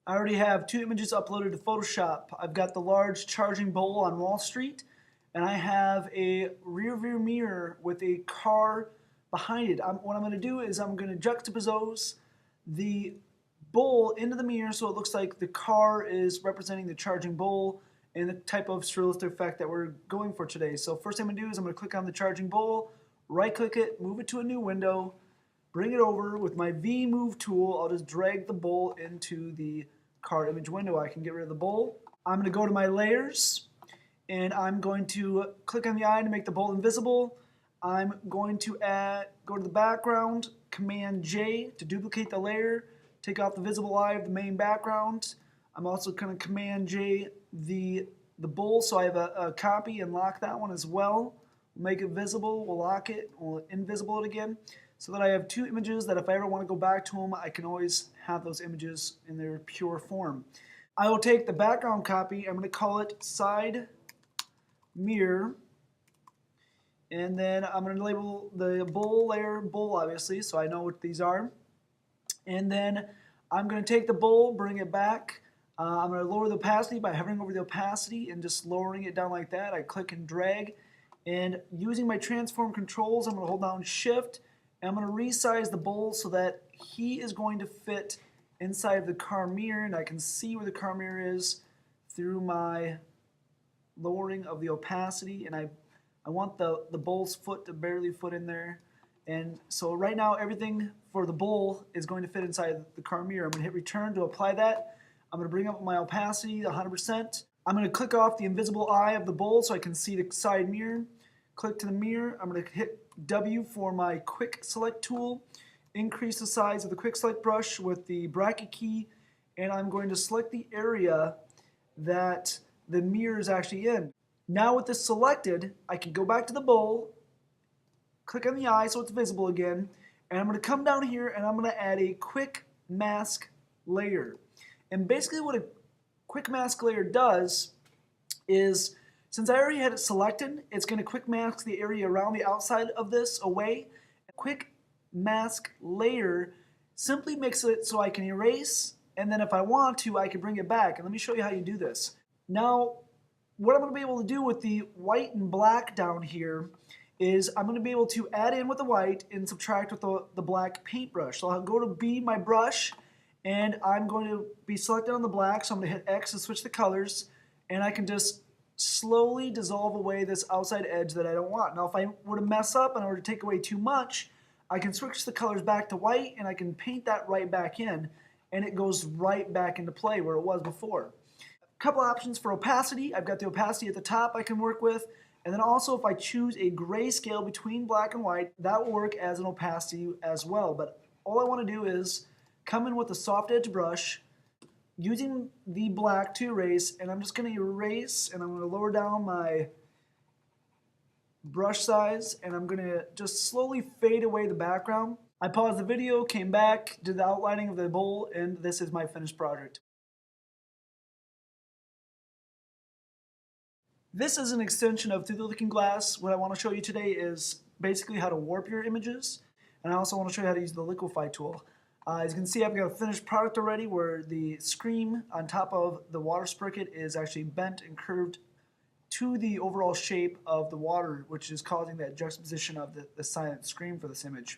I already have two images uploaded to Photoshop. I've got the large charging bowl on Wall Street, and I have a rear view mirror with a car behind it. What I'm going to do is I'm going to juxtapose the bowl into the mirror so it looks like the car is representing the charging bowl and the type of surrealistic effect that we're going for today. So first thing I'm going to do is I'm going to click on the charging bowl, right click it, move it to a new window, bring it over with my V-move tool. I'll just drag the bowl into the car image window. I can get rid of the bowl. I'm going to go to my layers and I'm going to click on the eye to make the bowl invisible. I'm going to go to the background, Command J to duplicate the layer, take off the visible eye of the main background. I'm also going to Command J the bowl so I have a copy and lock that one as well. We'll make it visible, we'll lock it, we'll invisible it again, so that I have two images that if I ever want to go back to them, I can always have those images in their pure form. I will take the background copy, I'm going to call it side mirror, and then I'm going to label the bowl layer bowl obviously so I know what these are. And then I'm going to take the bowl, bring it back. I'm going to lower the opacity by hovering over the opacity and just lowering it down like that. I click and drag, and using my transform controls, I'm going to hold down shift, and I'm going to resize the bowl so that he is going to fit inside of the car mirror, and I can see where the car mirror is through my lowering of the opacity, and I want the bowl's foot to barely fit in there. And so right now everything for the bowl is going to fit inside the car mirror. I'm going to hit return to apply that. I'm going to bring up my opacity to 100%. I'm going to click off the invisible eye of the bowl so I can see the side mirror. Click to the mirror. I'm going to hit W for my quick select tool. Increase the size of the quick select brush with the bracket key, and I'm going to select the area that the mirror is actually in. Now with this selected, I can go back to the bowl, click on the eye so it's visible again, and I'm going to come down here and I'm going to add a quick mask layer. And basically what a quick mask layer does is, since I already had it selected, it's going to quick mask the area around the outside of this away. A quick mask layer simply makes it so I can erase, and then if I want to, I can bring it back. And let me show you how you do this. Now, what I'm going to be able to do with the white and black down here is I'm going to be able to add in with the white and subtract with the black paintbrush. So I'll go to B, my brush, and I'm going to be selected on the black, so I'm going to hit X to switch the colors, and I can just slowly dissolve away this outside edge that I don't want. Now if I were to mess up and I were to take away too much, I can switch the colors back to white and I can paint that right back in, and it goes right back into play where it was before. A couple options for opacity. I've got the opacity at the top I can work with, and then also if I choose a grayscale between black and white, that will work as an opacity as well. But all I want to do is come in with a soft edge brush, using the black to erase, and I'm just going to erase, and I'm going to lower down my brush size, and I'm going to just slowly fade away the background. I paused the video, came back, did the outlining of the bowl, and this is my finished project. This is an extension of Through the Looking Glass. What I want to show you today is basically how to warp your images, and I also want to show you how to use the liquify tool. As you can see, I've got a finished product already where the screen on top of the water spigot is actually bent and curved to the overall shape of the water, which is causing that juxtaposition of the silent screen for this image.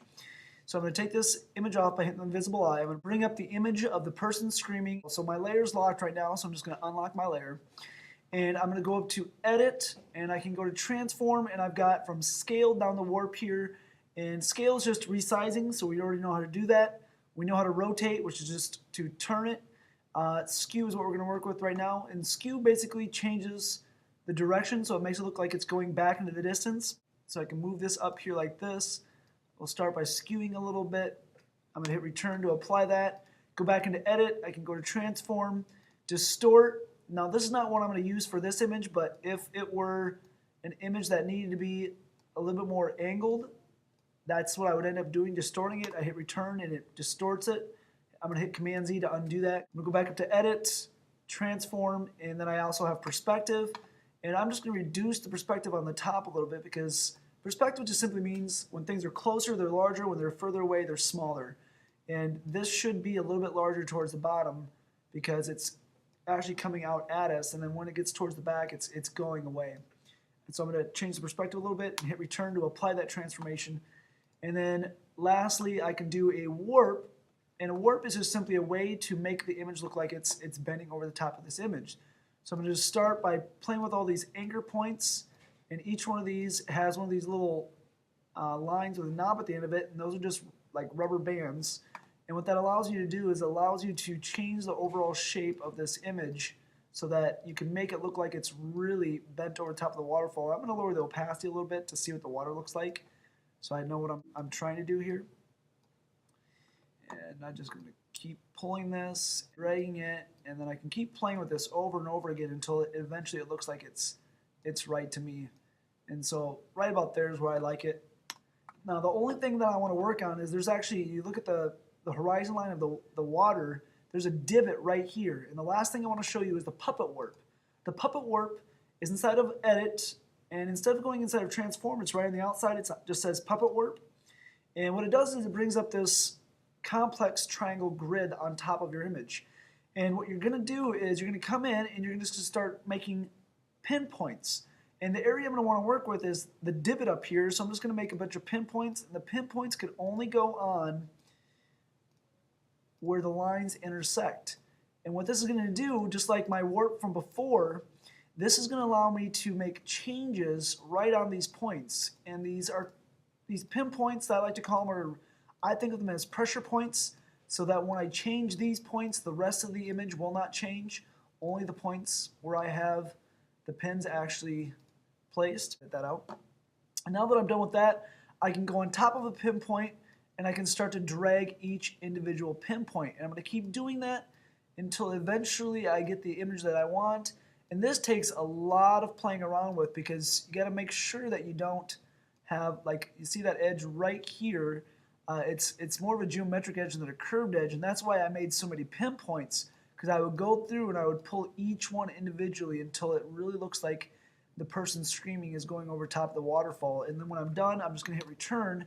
So I'm going to take this image off by hitting the invisible eye. I'm going to bring up the image of the person screaming. So my layer is locked right now, so I'm just going to unlock my layer. And I'm going to go up to Edit, and I can go to Transform, and I've got from Scale down to Warp here. And Scale is just resizing, so we already know how to do that. We know how to rotate, which is just to turn it. Skew is what we're going to work with right now. And skew basically changes the direction, so it makes it look like it's going back into the distance. So I can move this up here like this. We'll start by skewing a little bit. I'm going to hit return to apply that. Go back into edit. I can go to transform, distort. Now this is not what I'm going to use for this image, but if it were an image that needed to be a little bit more angled, that's what I would end up doing, distorting it. I hit return and it distorts it. I'm going to hit Command Z to undo that. I'm going to go back up to edit, transform, and then I also have perspective. And I'm just going to reduce the perspective on the top a little bit because perspective just simply means when things are closer, they're larger. When they're further away, they're smaller. And this should be a little bit larger towards the bottom because it's actually coming out at us, and then when it gets towards the back, it's going away. And so I'm going to change the perspective a little bit and hit return to apply that transformation. And then lastly, I can do a warp, and a warp is just simply a way to make the image look like it's bending over the top of this image. So I'm going to just start by playing with all these anchor points, and each one of these has one of these little lines with a knob at the end of it, and those are just like rubber bands. And what that allows you to do is it allows you to change the overall shape of this image so that you can make it look like it's really bent over the top of the waterfall. I'm going to lower the opacity a little bit to see what the water looks like, so I know what I'm trying to do here. And I'm just going to keep pulling this, dragging it, and then I can keep playing with this over and over again until eventually it looks like it's right to me. And so right about there is where I like it. Now the only thing that I want to work on is there's actually, you look at the horizon line of the water, there's a divot right here. And the last thing I want to show you is the puppet warp. The puppet warp is inside of edit, and instead of going inside of transform, it's right on the outside. It just says puppet warp. And what it does is it brings up this complex triangle grid on top of your image. And what you're going to do is you're going to come in and you're just going to start making pinpoints. And the area I'm going to want to work with is the divot up here. So I'm just going to make a bunch of pinpoints. And the pinpoints can only go on where the lines intersect. And what this is going to do, just like my warp from before, this is going to allow me to make changes right on these points. And these pinpoints that I like to call them I think of them as pressure points, so that when I change these points, the rest of the image will not change. Only the points where I have the pins actually placed. Get that out. And now that I'm done with that, I can go on top of a pinpoint and I can start to drag each individual pinpoint. And I'm going to keep doing that until eventually I get the image that I want. And this takes a lot of playing around with, because you got to make sure that you don't have, like, you see that edge right here. It's more of a geometric edge than a curved edge, and that's why I made so many pinpoints, because I would go through and I would pull each one individually until it really looks like the person screaming is going over top of the waterfall. And then when I'm done, I'm just going to hit return,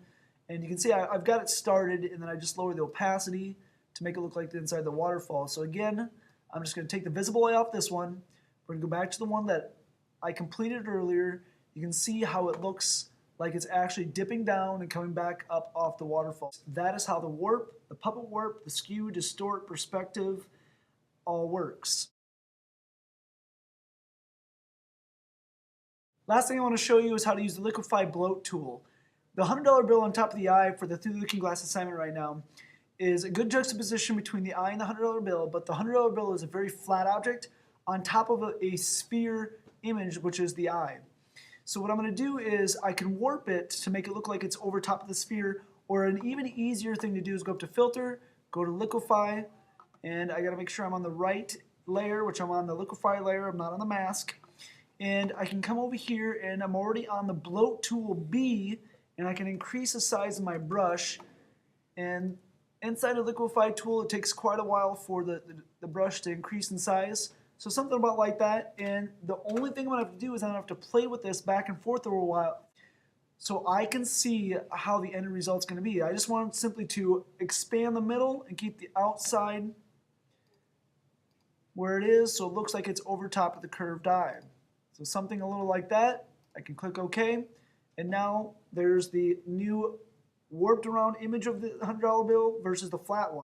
and you can see I've got it started, and then I just lower the opacity to make it look like the inside of the waterfall. So again, I'm just going to take the visible eye off this one. We're going to go back to the one that I completed earlier. You can see how it looks like it's actually dipping down and coming back up off the waterfall. That is how the warp, the puppet warp, the skew, distort, perspective all works. Last thing I want to show you is how to use the liquify bloat tool. The $100 bill on top of the eye for the Through the Looking Glass assignment right now is a good juxtaposition between the eye and the $100 bill, but the $100 bill is a very flat object on top of a sphere image, which is the eye. So what I'm going to do is I can warp it to make it look like it's over top of the sphere, or an even easier thing to do is go up to Filter, go to Liquify, and I got to make sure I'm on the right layer, which I'm on the Liquify layer, I'm not on the mask. And I can come over here and I'm already on the Bloat tool B, and I can increase the size of my brush. And inside of the Liquify tool, it takes quite a while for the brush to increase in size. So something about like that, and the only thing I'm going to have to do is I'm going to have to play with this back and forth for a while so I can see how the end result's going to be. I just want simply to expand the middle and keep the outside where it is so it looks like it's over top of the curved eye. So something a little like that. I can click OK, and now there's the new warped around image of the $100 bill versus the flat one.